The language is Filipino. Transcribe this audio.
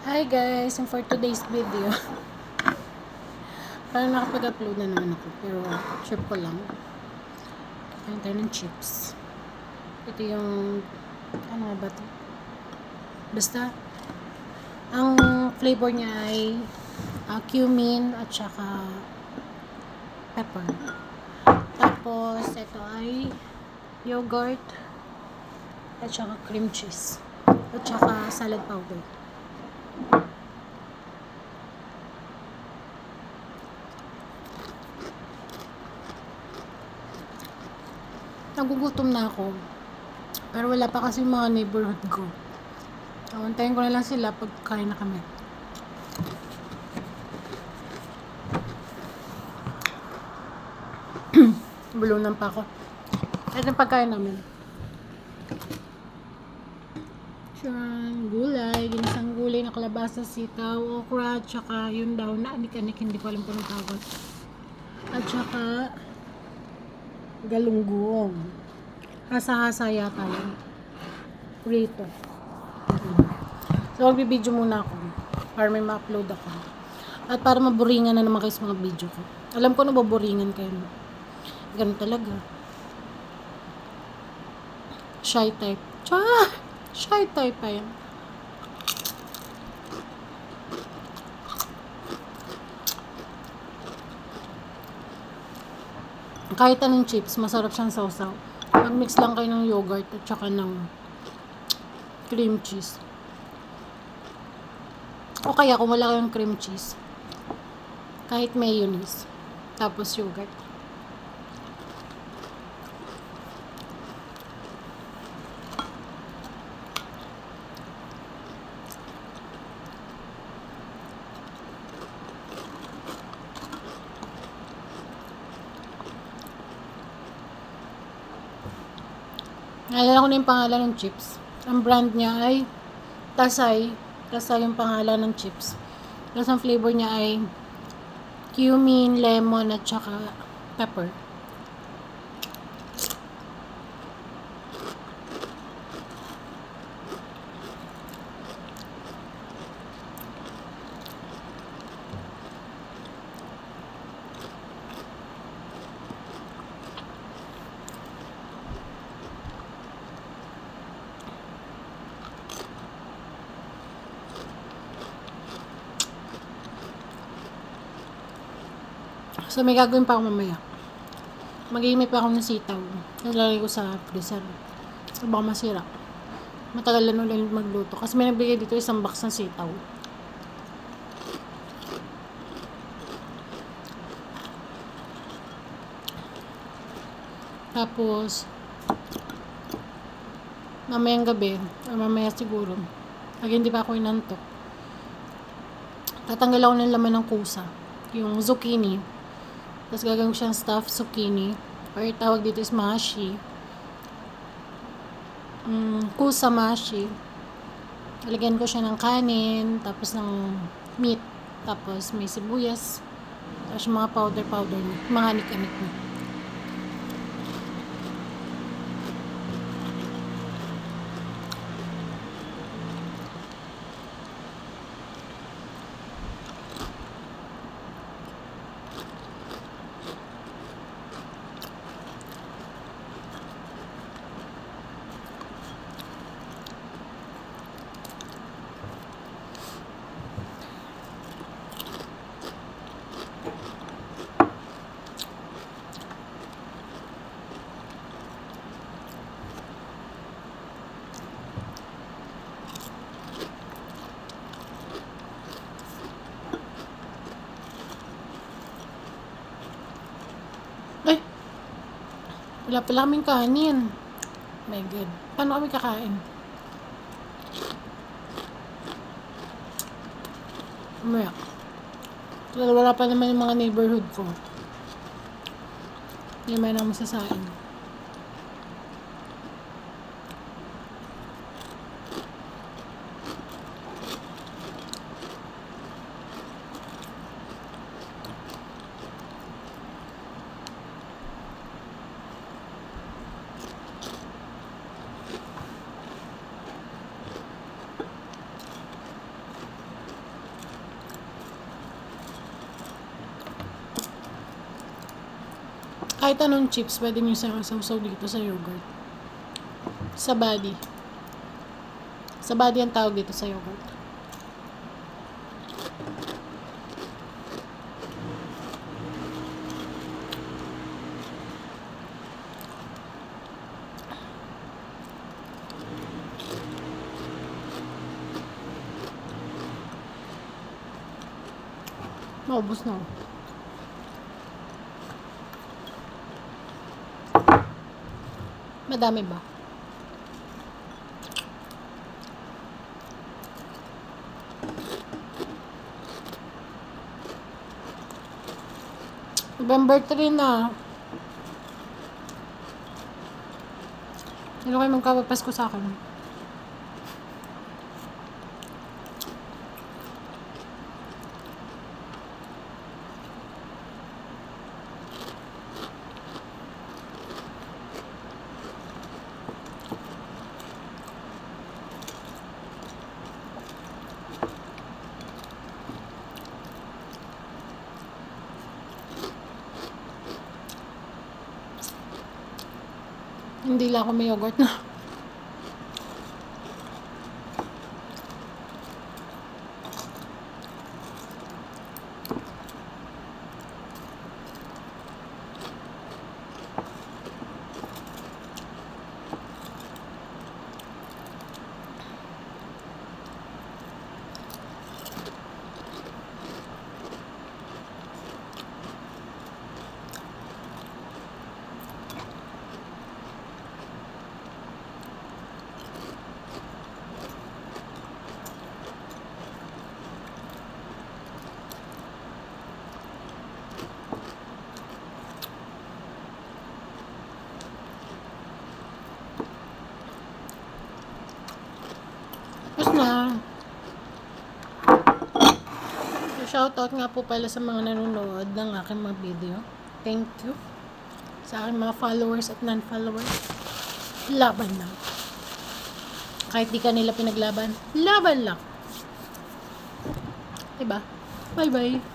Hi guys, and for today's video, parang nakapag-upload na naman ako, pero trip ko lang. Kain tayo ng chips. Ito yung, ano nga ba ito? Basta, ang flavor niya ay cumin at saka pepper. Tapos, ito ay yogurt at saka cream cheese at saka salad powder. Nagugutom na ako. Pero wala pa kasi mga neighborhood ko. So, antayin ko na lang sila pag kain na kami. Bulunan pa ako. Ito yung pagkain namin. Siyan, gulay, ginisang gulay na kalabasa, sitaw, okra, tsaka yun daw na anik-anik, hindi ko alam kung anong tawag. At tsaka galunggong. Hasa-hasa yata yun. Prito. So, magbibideo muna ako para may ma-upload ako. At para maboringan na naman kayo sa mga video ko. Alam ko na baboringan kayo. Ganun talaga. Shy type. Shy type pa yan. Kahit anong chips, masarap siyang sausaw. Mag-mix lang kayo ng yogurt at saka ng cream cheese. O kaya kung wala kayong cream cheese, kahit mayonnaise, tapos yogurt. Naalala ko na yung pangalan ng chips. Ang brand niya ay Tasay. Tasay yung pangalan ng chips. Tapos ang flavor niya ay cumin, lemon, at saka pepper. So, may gagawin pa ako mamaya. Mag-iimay pa ako ng sitaw. Nalalagay ko sa freezer. So, baka masira. Matagal lang ulit magluto. Kasi may nagbigay dito isang box ng sitaw. Tapos, mamayang gabi, o mamaya siguro, pag hindi pa ako inantok, tatanggal ako ng laman ng kusa. Yung zucchini. Tapos gagawin ko siyang stuffed zucchini. Or tawag dito is mashi. Kusa mashi. Lagyan ko siya ng kanin. Tapos ng meat. Tapos may sibuyas. Tapos mga powder. Mga anik-anik na. Ay! Wala pala kaming kanin. My God. Paano kami kakain? Mamaya. Wala pa naman yung mga neighborhood ko. Hindi naman ako masasain. Kahit anong chips, pwede nyo sausaw dito sa yogurt. Sa body. Sa body ang tawag dito sa yogurt. Maubos na. Madami ba? November 3 na. Ano kayo magkapapasko sa akin? Hindi lang ako may yogurt na. Tapos na. Shoutout nga po pala sa mga nanonood ng aking mga video. Thank you. Sa aking mga followers at non-followers. Laban lang. Kahit di ka nila pinaglaban, laban lang. Diba? Bye-bye.